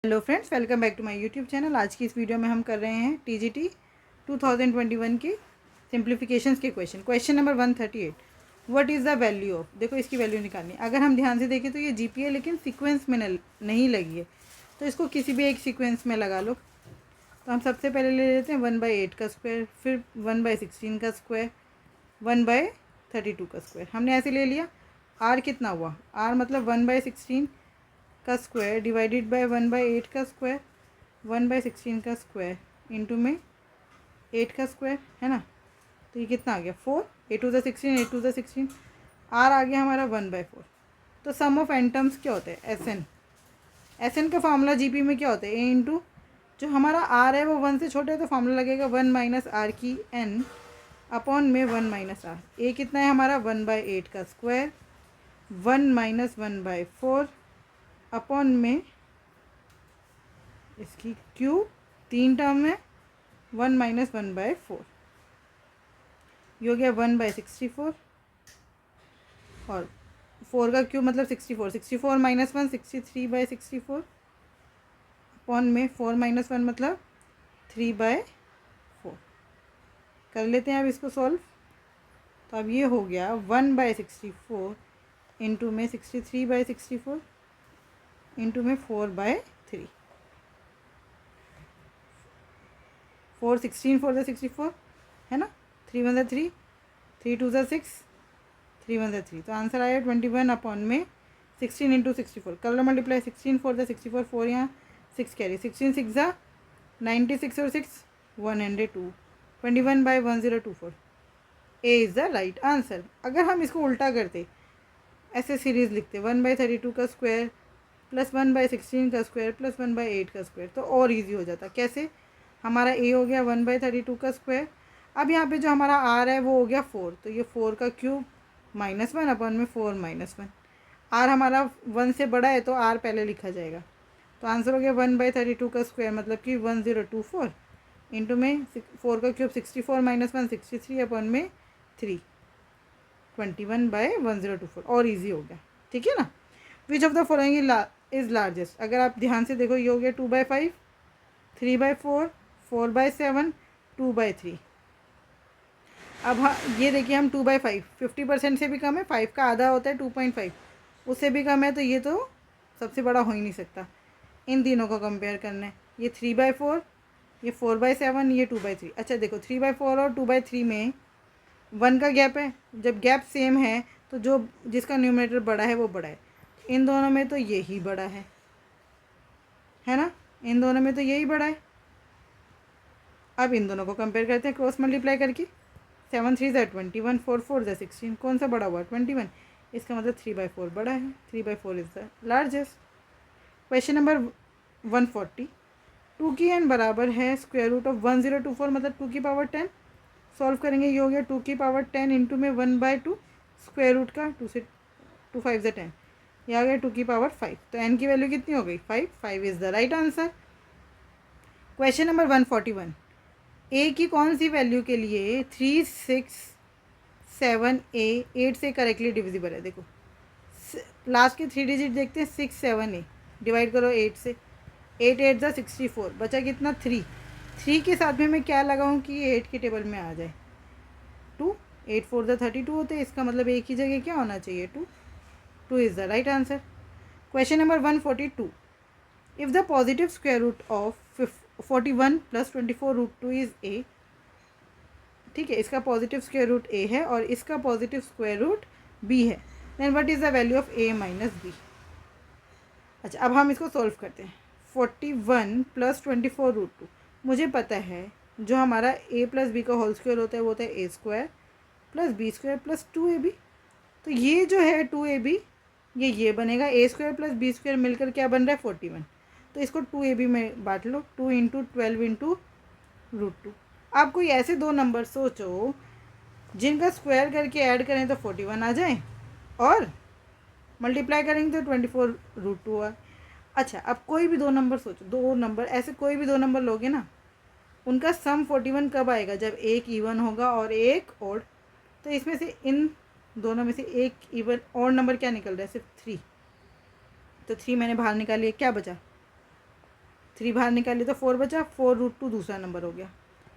Hello friends, welcome back to my YouTube channel. आज की इस वीडियो में हम कर रहे हैं टीजीटी 2021 के सिंप्लीफिकेशंस के question number 138। What is the value of, देखो इसकी वैल्यू निकालनी। अगर हम ध्यान से देखें तो ये जीपी है, लेकिन सीक्वेंस में नहीं लगी है, तो इसको किसी भी एक सीक्वेंस में लगा लो। तो हम सबसे पहले ले लेते हैं 1/8 का स्क्वायर, फिर 1/16 का स्क्वायर, 1/32 का स्क्वायर। हमने ऐसे ले लिया। आर कितना हुआ? आर मतलब 1/16 का स्क्वायर डिवाइडेड बाय 1/8 का स्क्वायर, 1/16 का स्क्वायर इंटू में 8 का स्क्वायर, है ना। तो ये कितना आ गया? 4। 8 टू द 16, 8 टू द 16। आर आ गया हमारा 1/4। तो सम ऑफ एन टर्म्स क्या होता है? एस एन का फार्मूला जीपी में क्या होता है? ए इंटू जो हमारा आर है वो 1 से छोटा है, तो फार्मूला लगेगा 1 माइनस आर की एन अपॉन में 1 माइनस आर। ए कितना है हमारा? 1/8 का स्क्वायर, 1 माइनस 1/4 अपॉन में इसकी क्यूब, 3 टर्म में 1 माइनस 1/4। ये हो गया 1/64, और 4 का क्यूब मतलब 64, 64 माइनस 1 63/64 अपॉन में 4 माइनस 1 मतलब 3/4। कर लेते हैं अब इसको सॉल्व। तो अब ये हो गया 1/64 इंटू में 63/64 इंटू में 4/3। 4 16 4 द 64, है ना। 3 1 द 3, 3 2 द 6, 3 1 द 3। तो आंसर आया 21 अपॉन में 16 इंटू 64। कर लो मल्टीप्लाई। 16 4 द 64, 4 यहाँ 6 कैरी, 16 6 ज़ा 96 और 6 102, 21/1024। A is the right answer. अगर हम इसको उल्टा करते, ऐसे सीरीज़ लिखते 1/32 का स्क्वायर प्लस 1/16 का स्क्वायर प्लस 1/8 का स्क्वायर, तो और ईजी हो जाता। कैसे? हमारा ए हो गया 1/32 का स्क्वायर। अब यहाँ पे जो हमारा आर है वो हो गया 4, तो ये 4 का क्यूब -1 अपॉन में 4 माइनस 1। आर हमारा 1 से बड़ा है तो आर पहले लिखा जाएगा। तो आंसर हो गया 1/32 का स्क्वायर मतलब कि 1024 इंटू में 4 का क्यूब 64 माइनस 1 63 अपॉन में 3, 21/1024। और ईजी हो गया, ठीक है ना। Which of the following is largest? अगर आप ध्यान से देखो, ये हो गया 2/5, 3/4, 4/7, 2/3। अब हाँ, ये देखिए हम 2/5, 50% से भी कम है। 5 का आधा होता है 2.5, उससे भी कम है, तो ये तो सबसे बड़ा हो ही नहीं सकता। इन तीनों को कंपेयर करना है। ये 3/4, ये 4/7, ये 2/3। अच्छा देखो, 3/4 और 2/3 में 1 का गैप है। जब गैप सेम है तो जो जिसका न्यूमरेटर बड़ा है वो बड़ा है। इन दोनों में तो यही बड़ा है ना। इन दोनों में तो यही बड़ा है। अब इन दोनों को कंपेयर करते हैं क्रॉस मल्टीप्लाई करके। 7 3 ज़ा 21, 4 4 ज़ा 16। कौन सा बड़ा हुआ? 21। इसका मतलब 3/4 बड़ा है। 3/4 is the largest. Question number 140। 2 की एन बराबर है स्क्वायर रूट ऑफ 1024 मतलब 2 की पावर 10। सॉल्व करेंगे। ये हो गया 2 की पावर 10 इंटू में 1/2 स्क्वायर रूट का 2 से 2 5 ज़ा 10। ये आ गया 2 की पावर 5। तो एन की वैल्यू कितनी हो गई? 5। 5 is the right answer. Question number 141। ए की कौन सी वैल्यू के लिए 3 6 7 ए 8 से करेक्टली डिविजिबल है? देखो लास्ट के 3 डिजिट देखते हैं। 6 7 ए डिवाइड करो 8 से, 8 8 ज़ा 64, बचा कितना? 3। 3 के साथ में मैं क्या लगाऊं कि ये 8 के टेबल में आ जाए? 2। 8 4 ज़ा 32 होते हैं। इसका मतलब एक ही जगह क्या होना चाहिए? 2। 2 is the right answer. Question number 142। If the positive square root of 41 + 24√2 is a. ठीक है, इसका पॉजिटिव स्क्वायर रूट ए है और इसका पॉजिटिव स्क्वायर रूट बी है। Then what is the value of a minus b? अच्छा, अब हम इसको सॉल्व करते हैं। 41 + 24√2, मुझे पता है जो हमारा a + b का होल स्क्वायर होता है वो होता है a² + b² + 2ab। तो ये जो है 2ab, ये बनेगा a² + b² मिलकर क्या बन रहा है? 41। तो इसको 2ab में बांट लो। 2 × 12 × √2। आप कोई ऐसे दो नंबर सोचो जिनका स्क्वायर करके ऐड करें तो 41 आ जाए और मल्टीप्लाई करेंगे तो 24√2 आ। अच्छा, अब कोई भी दो नंबर सोचो, दो नंबर ऐसे कोई भी दो नंबर लोगे ना, उनका सम 41 कब आएगा? जब एक इवन होगा और एक ऑड। तो इसमें से इन दोनों में से एक इवन ऑड नंबर क्या निकल रहा है? सिर्फ 3। तो 3 मैंने बाहर निकाली है, क्या बचा? 3 बाहर निकाली तो 4 बचा, 4√2 दूसरा नंबर हो गया।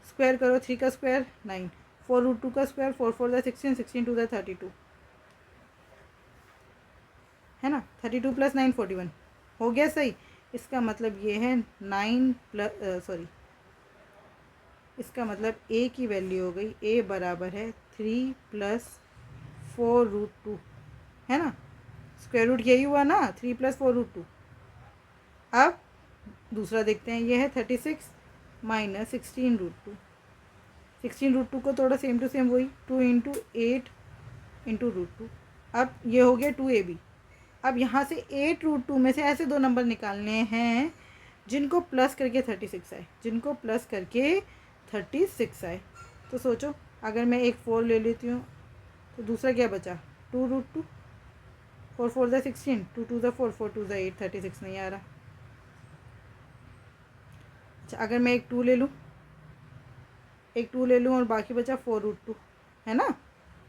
स्क्वायर करो, 3 का स्क्वायर 9, 4√2 का स्क्वायर 4 4 ज़ा 16, 16 2 ज़ा 32 है ना। 32 + 9 41 हो गया सही। इसका मतलब ये है 9 प्लस सॉरी, इसका मतलब ए की वैल्यू हो गई, ए बराबर है 3 + 4√2 है ना। स्क्वायर रूट यही हुआ ना, 3 + 4√2। अब दूसरा देखते हैं, ये है 36 - 16√2। 16√2 को थोड़ा सेम टू सेम वही 2 × 8 × √2। अब ये हो गया 2ab। अब यहाँ से 8√2 में से ऐसे दो नंबर निकालने हैं जिनको प्लस करके 36 आए, जिनको प्लस करके 36 आए। तो सोचो, अगर मैं एक 4 ले लेती हूँ तो दूसरा क्या बचा, 2√2, 4 4 ज़ा 16, 2 2 ज़ा 4, 4 2 ज़ा 8, 36 नहीं आ रहा। अच्छा, अगर मैं एक 2 ले लूँ, एक 2 ले लूँ और बाकी बचा 4√2 है ना।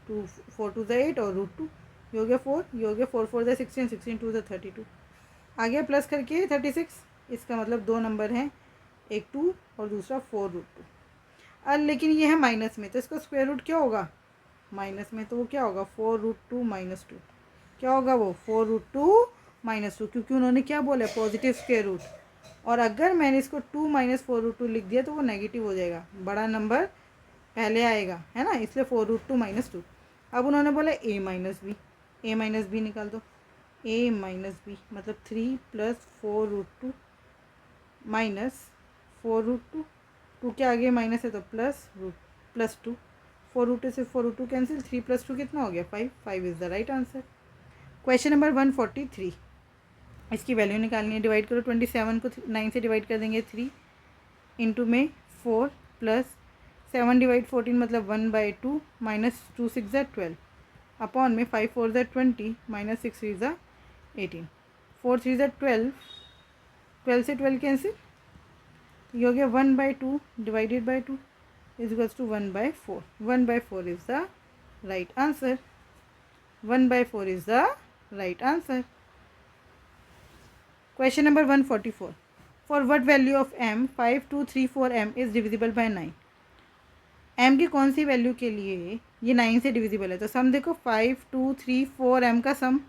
2 4 2 ज़ा 8 और √2, ये हो गया 4, ये हो गया 4 4 ज़ा 16, 16 2 ज़ा 32 आ गया प्लस करके 36। इसका मतलब दो नंबर हैं, एक 2 और दूसरा 4√2। अब लेकिन ये है माइनस में, तो इसका स्क्वायर रूट क्या होगा माइनस में, तो वो क्या होगा 4√2 - 2। क्या होगा वो 4√2 - 2, क्योंकि उन्होंने क्या बोला है, पॉजिटिव स्क्वायर रूट। और अगर मैंने इसको 2 - 4√2 लिख दिया तो वो नेगेटिव हो जाएगा, बड़ा नंबर पहले आएगा है ना, इसलिए 4√2 - 2। अब उन्होंने बोला a - b, a - b निकाल दो। a - b मतलब 3 + 4√2 - 4√2, 2 के आगे माइनस है तो +2, 4√2 से 4√2 कैंसिल, 3 + 2 कितना हो गया 5, 5 is the right answer. Question number 143, इसकी वैल्यू निकालनी है। डिवाइड करो, 27 को 9 से डिवाइड कर देंगे 3, इंटू में 4 + 7 / 14 मतलब 1/2 - 2 6 ज़ा 12 अपॉन में 5 4 ज़ा 20 - 6 3 ज़ा 18, 4 3 ज़ा 12, 12 से 12 कैंसिल, ये हो गया 1/2 divided by 2 is equals to 1/4। 1/4 is the right answer. 1/4 is the right answer. Question number 144, for what value of m 5 2 3 4 m is divisible by 9। m की कौन सी वैल्यू के लिए ये 9 से डिविजिबल है, तो सम देखो 5 2 3 4 m का सम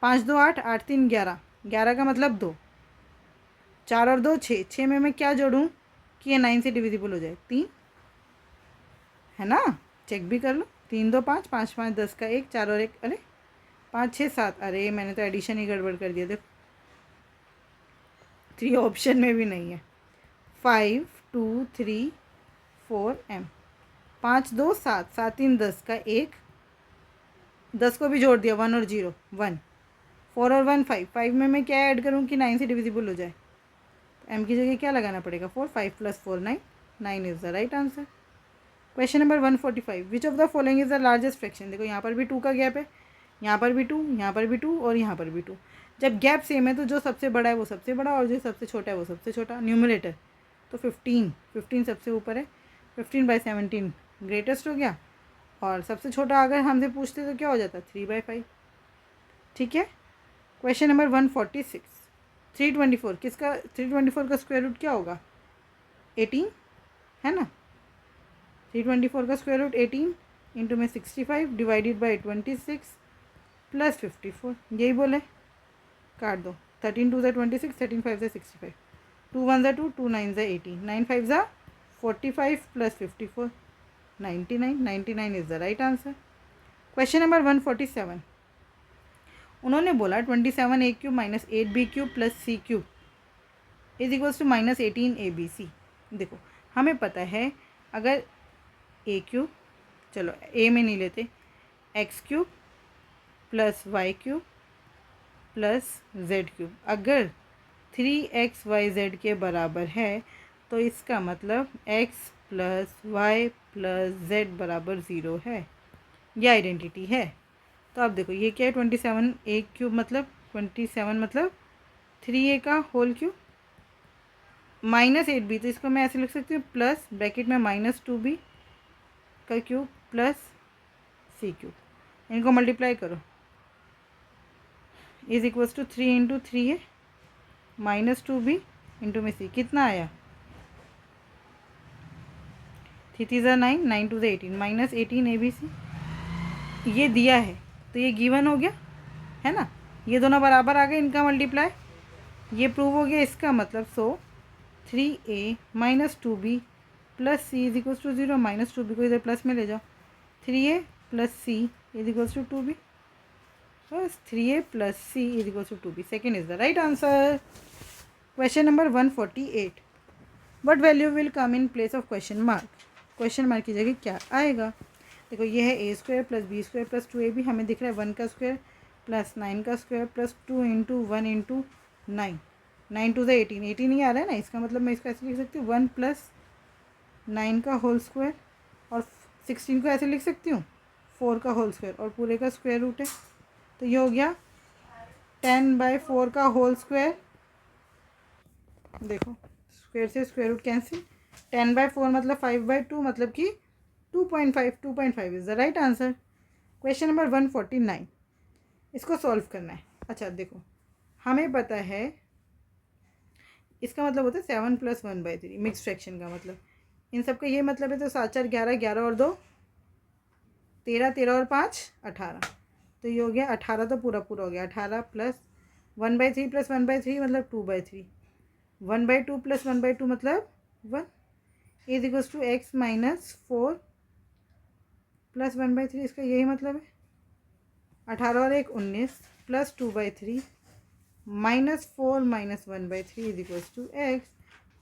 5 2 8, 8 3 11, 11 का मतलब 2, 4 और 2 6, 6 में मैं क्या जोड़ूँ कि ये 9 से डिविजिबल हो जाए, 3 है ना। चेक भी कर लो, 3 2 5, 5 5 10 का 1, 4 और 1 अरे 5 6 7, अरे मैंने तो एडिशन ही गड़बड़ कर दिया। देखो 3 ऑप्शन में भी नहीं है। 5 2 3 4 m, 5 2 7, 7 3 10 का 1, 10 को भी जोड़ दिया 1 और 0 1, 4 और 1 5, 5 में मैं क्या ऐड करूँ कि 9 से डिविजिबल हो जाए, तो m की जगह क्या लगाना पड़ेगा 4, 5 + 4 9, 9 is the right answer. Question number 145, which of the following is the largest fraction. देखो यहाँ पर भी 2 का गैप है, यहाँ पर भी 2, यहाँ पर भी 2 और यहाँ पर भी 2। जब गैप सेम है तो जो सबसे बड़ा है वो सबसे बड़ा और जो सबसे छोटा है वो सबसे छोटा। न्यूमरेटर तो 15 सबसे ऊपर है, 15/17 ग्रेटेस्ट हो गया, और सबसे छोटा अगर हमसे पूछते तो क्या हो जाता 3/5। ठीक है। क्वेश्चन नंबर 146, 324 किसका, 324 का स्क्वायर रूट क्या होगा 18 है ना। 324 का स्क्वायर रूट 18 इंटू में 65 डिवाइडेड बाई 26 + 54, यही बोले, काट दो। 13 2 ज़ा 26, 13 5 ज़ा 65, 2 1 ज़ा 2, 2 9 ज़ा 18, 9 5 ज़ा 45 + 54 99, 99 is the right answer. Question number 147, उन्होंने बोला 27a³ - 8b³ + c³ is equals to -18abc। देखो हमें पता है, अगर a³ चलो a में नहीं लेते, x³ + y³ + z³, अगर 3x y z के बराबर है तो इसका मतलब x + y + z = 0 है, यह आइडेंटिटी है। तो अब देखो ये क्या है, 27a³ मतलब 27 मतलब 3a का होल क्यूब -8b, तो इसको मैं ऐसे लिख सकती हूँ प्लस ब्रैकेट में -2b का क्यूब प्लस c³, इनको मल्टीप्लाई करो इज इक्वल्स टू 3 × 3 है -2b इंटू में सी कितना आया 3 3 ज़ा 9 9 2 ज़ा 18 माइनस 18 ABC ये दिया है तो ये गिवन हो गया है ना। ये दोनों बराबर आ गए इनका मल्टीप्लाई ये प्रूव हो गया इसका मतलब so 3A minus 2B plus C is equals to 0 minus 2B को इधर प्लस में ले जाओ 3A plus C is equals to 2B बस 3A plus C is equals to 2B second is the right answer. Question number 148 what value will come in place of question mark की जगह क्या आएगा। देखो ये है A square plus B square plus 2AB हमें दिख रहा है 1 का स्क्वायर प्लस 9 का स्क्वायर प्लस 2 इंटू 1 इंटू 9 9 2 ज़ा 18 18 ही आ रहा है ना इसका मतलब मैं इसको ऐसे लिख सकती हूँ 1 प्लस 9 का होल स्क्वायर और 16 को ऐसे लिख सकती हूँ 4 का होल स्क्वायर और पूरे का स्क्वायर रूट है तो ये हो गया 10/4 का होल स्क्वायर। देखो स्क्वायर से स्क्वायर रूट कैंसिल 10/4 मतलब 5/2 मतलब कि 2.5 is the right answer. Question number 149 इसको सॉल्व करना है। अच्छा देखो हमें पता है इसका मतलब होता है 7 + 1/3 मिक्स फ्रैक्शन का मतलब इन सब का ये मतलब है तो 7 4 11 11 और 2 13 13 और 5 18 तो ये हो गया 18 तो पूरा पूरा हो गया 18 प्लस 1/3 प्लस 1/3 मतलब 2/3 1/2 प्लस 1/2 मतलब 1 is equals to x minus 4 plus 1/3 इसका यही मतलब है 18 और 1 19 plus 2/3 minus 4 minus 1/3 is equals to x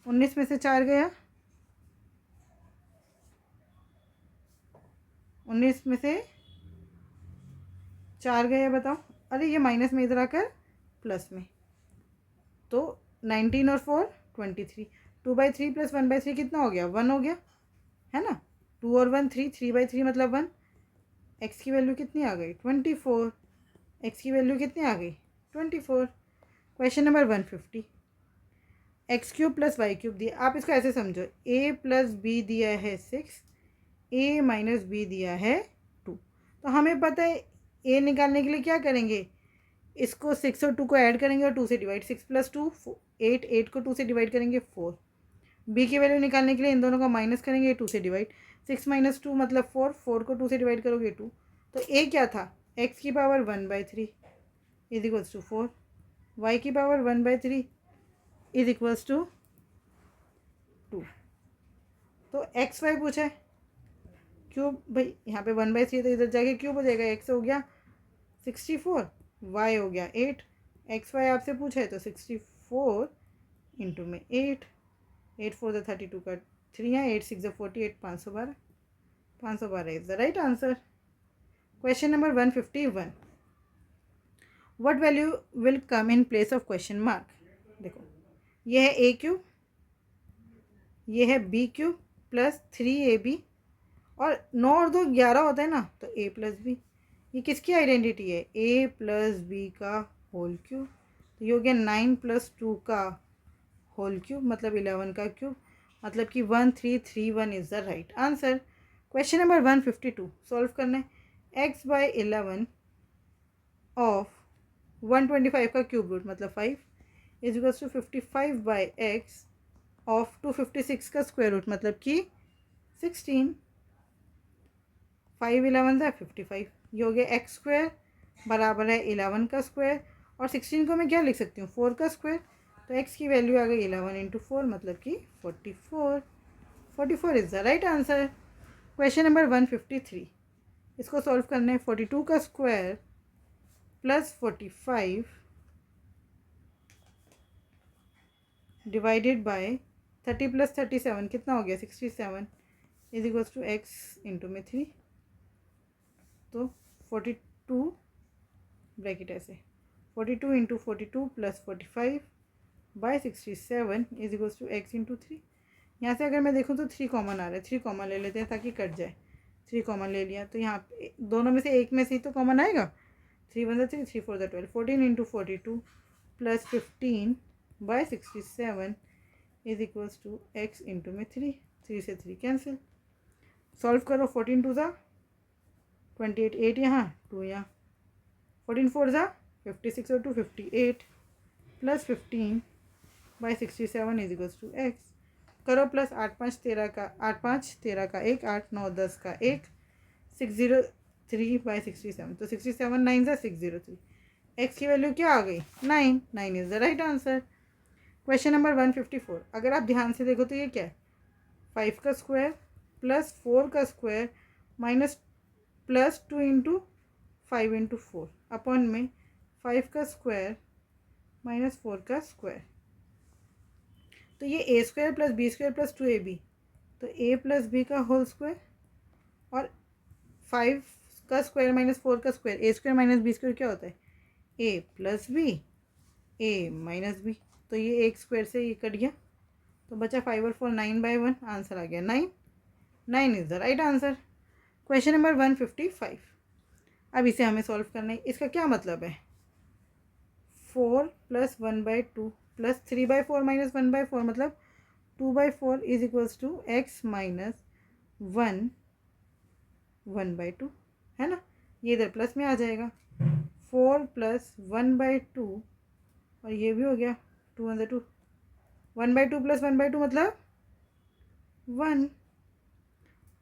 19 में से 4 गया 19 में से 4 गया बताओ अरे ये माइनस में इधर आकर प्लस में तो 19 और 4 23 2/3 प्लस 1/3 कितना हो गया 1 हो गया है ना 2 और 1 3 3/3 मतलब 1 x की वैल्यू कितनी आ गई 24 x की वैल्यू कितनी आ गई 24। Question number 150 x³ plus y³ दिया आप इसको ऐसे समझो a प्लस बी दिया है 6 a माइनस बी दिया है 2 तो हमें पता है a निकालने के लिए क्या करेंगे इसको 6 और 2 को ऐड करेंगे और 2 से डिवाइड 6 + 2 8 8 को 2 से डिवाइड करेंगे 4 b की वैल्यू निकालने के लिए इन दोनों को माइनस करेंगे 2 से डिवाइड 6 - 2 मतलब 4 4 को 2 से डिवाइड करोगे 2 तो a क्या था x की power 1/3 is equals to 4 y की पावर 1/3 इज इक्वल्स टू 2 तो एक्स वाई पूछा है क्यूब भाई यहाँ पे 1/3 तो इधर जाके क्यूब हो जाएगा x हो गया 64 y हो गया 8 एक्स वाई आपसे पूछा है तो 64 इंटू में 8 8 4 ज़ा 32 का 3 है 8 6 ज़ा 48 512 is the right answer. Question number 151 what value will come in place of question mark. देखो ये है a³ ये है b³ प्लस 3ab और 9 और 2 11 होता है ना तो a प्लस बी ये किसकी आइडेंटिटी है a प्लस बी का होल क्यूब तो ये हो गया 9 + 2 का होल क्यूब मतलब 11 का क्यूब मतलब कि 1331 is the right answer. Question number 152 solve करना है x/11 ऑफ 125 का क्यूब रूट मतलब 5 is equals to 55/x of 256 का स्क्वायर रूट मतलब कि 16 5 11 ज़ा 55 ये हो गया x² बराबर है 11 का स्क्वायर और 16 को मैं क्या लिख सकती हूँ 4 का स्क्वायर तो x की वैल्यू आ गई 11 इंटू 4 मतलब कि 44 is the right answer. Question number 153 इसको सॉल्व करना है 42 का स्क्वायर प्लस 45 डिवाइडेड बाय 30 + 37 कितना हो गया 67 is equals to x into में 3 तो 42 ब्रैकेट ऐसे 42 into 42 plus 45/67 is equals to x into 3 यहाँ से अगर मैं देखूँ तो 3 कॉमन आ रहा है 3 कॉमन ले लेते हैं ताकि कट जाए 3 कॉमन ले लिया तो यहाँ पे दोनों में से एक में से ही तो कॉमन आएगा 3 1 3 3 4 12 14 into 42 plus 15/67 is equals to x into में 3 3 से 3 कैंसिल सॉल्व करो 14 2 ज़ा 28 8 यहाँ 2 यहाँ 14 4 ज़ा 56 और 2 58 plus 15 by 67 is equals to x. करो प्लस, 8 5 13 का 1, 8 9 10 का 1, 603 बाई 67, तो 67 9 सा 603। एक्स की वैल्यू क्या आ गई? 9। 9 is the right answer. Question number 154, अगर आप ध्यान से देखो तो ये क्या है? 5 का स्क्वायर प्लस 4 का square minus plus 2 into 5 into 4 upon में 5 का स्क्वायर माइनस 4 का स्क्वायर। तो ये A square plus B square plus 2ab, तो ए प्लस बी का होल स्क्वायर, और 5 का स्क्वायर माइनस 4 का square, A square minus B square क्या होता है? A plus B, A minus B. तो ये एक स्क्वायर से ये कट गया, तो बचा 5 और 4 9 बाई 1, आंसर आ गया 9। 9 is the right answer. Question number 155, अब इसे हमें सॉल्व करना है। इसका क्या मतलब है? 4 प्लस 1/2 प्लस 3/4 माइनस 1/4, मतलब 2/4 is equals to x minus 1/2, है ना? ये इधर प्लस में आ जाएगा। 4 प्लस 1/2, और ये भी हो गया 2 1 2, 1/2 प्लस 1/2 मतलब 1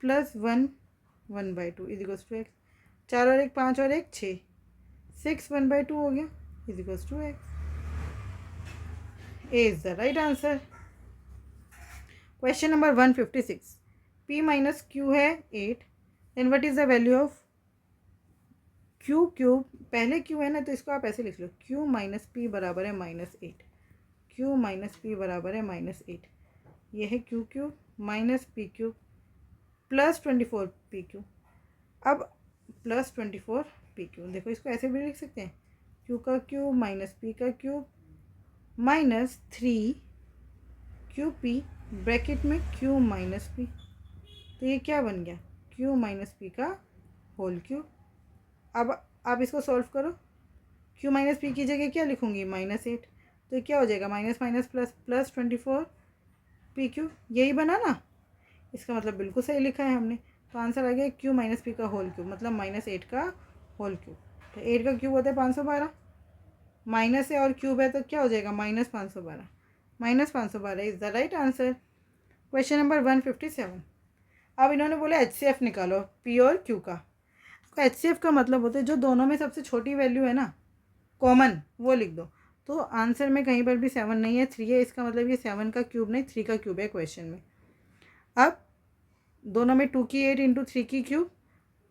plus 1 1/2 is equals to x. 4 और 1 5 और 1 6, 6 1/2 हो गया is equals to x. A is the right answer. Question number 156, p minus q है 8, then what is the value of q cube? पहले क्यू है ना, तो इसको आप ऐसे लिख लो, क्यू माइनस पी बराबर है -8। क्यू माइनस पी बराबर है -8। ये है Q cube minus P cube plus 24 P cube. अब प्लस 24 पी क्यूब, देखो इसको ऐसे भी लिख सकते हैं, क्यू का क्यूब माइनस पी का cube minus 3 Q P bracket में क्यू माइनस पी। तो ये क्या बन गया? क्यू माइनस पी का होल क्यूब। अब आप इसको सॉल्व करो, क्यू माइनस पी की जगह क्या लिखूंगी? -8। तो क्या हो जाएगा? Minus minus plus plus 24 P Q. यही बना ना? इसका मतलब बिल्कुल सही लिखा है हमने। तो आंसर आ गया क्यू माइनस पी का होल क्यूब, मतलब -8 का होल क्यूब। तो 8 का क्यूब होता है 512, माइनस है और क्यूब है तो क्या हो जाएगा? -512। -512 is the right answer. Question number 157, अब इन्होंने बोला HCF निकालो पी और क्यू का। तो HCF का मतलब होता है जो दोनों में सबसे छोटी वैल्यू है ना, कॉमन, वो लिख दो। तो आंसर में कहीं पर भी 7 नहीं है, 3 है, इसका मतलब ये 7 का क्यूब नहीं 3 का क्यूब है क्वेश्चन में। अब दोनों में 2 की 8 इंटू 3 की क्यूब,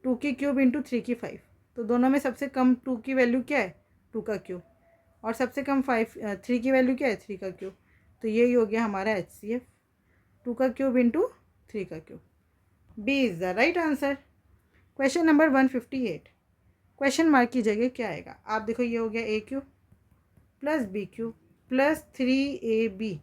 2 की क्यूब इंटू 3 की 5, तो दोनों में सबसे कम 2 की वैल्यू क्या है? 2 का क्यूब, और सबसे कम 3 की वैल्यू क्या है? 3 का क्यूब। तो यही हो गया हमारा HCF, 2 का क्यूब इंटू 3 का cube. B is the right answer. Question number 158, question mark की जगह क्या आएगा? आप देखो, ये हो गया A cube plus B cube plus 3ab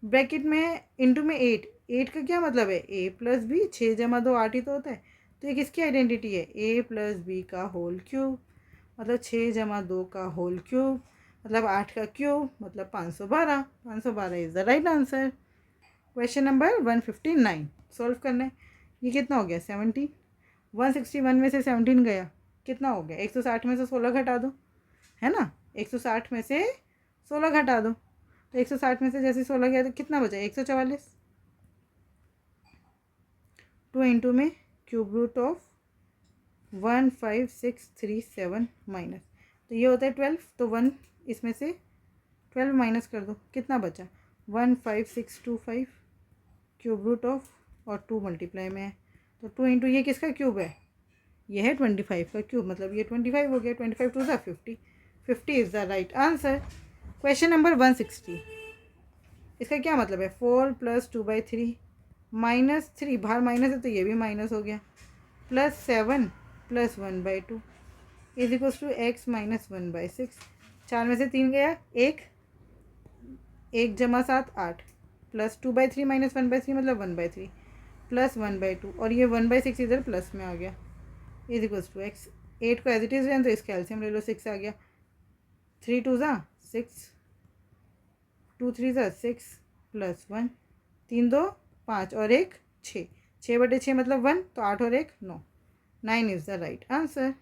bracket में इंटू में 8। 8 का क्या मतलब है? ए प्लस बी, 6 जमा 2 8 ही तो होता है। तो ये किसकी आइडेंटिटी है? ए प्लस बी का होल क्यूब, मतलब 6 जमा 2 का होल क्यूब, मतलब 8 का क्यूब, मतलब 512। 512 is the right answer. Question number 159 solve करना है। ये कितना हो गया? 17। 161 में से 17 गया, कितना हो गया? 160 में से 16 घटा दो, है ना? 160 में से 16 घटा दो, तो 160 में से जैसे 16 गया तो कितना बचा? 144। 2 इंटू में क्यूब रूट ऑफ 15637 माइनस, तो ये होता है 12, तो 1 इसमें से 12 माइनस कर दो, कितना बचा? 15625 क्यूब रूट ऑफ, और 2 मल्टीप्लाई में है, तो 2 इंटू ये किसका क्यूब है? ये है 25 का क्यूब, मतलब ये 25 हो गया। 25 टू ज़ा 50, 50 is the right answer. Question number 160, इसका क्या मतलब है? 4 प्लस 2/3 माइनस 3, बाहर माइनस है तो ये भी माइनस हो गया, plus 7 plus 1/2 is equals to x minus 1/6। 4 में से 3 गया, 1 जमा 7 8, प्लस 2/3 माइनस 1/3 मतलब 1/3 प्लस 1/2, और ये 1/6 इधर प्लस में आ गया इज इक्वल्स टू एक्स। 8 को एज इट इज़ लें तो इसका एल्सियम ले लो, 6 आ गया। 3 2 ज़ा 6, 2 3 ज़ा 6 प्लस 1, 3 2 5 और 1 6, 6/6 मतलब 1, तो 8 और 1 9। 9 is the right answer.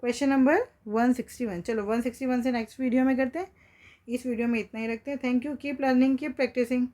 Question number 161, चलो 161 से नेक्स्ट वीडियो में करते हैं। इस वीडियो में इतना ही रखते हैं। Thank you, keep learning, keep practising.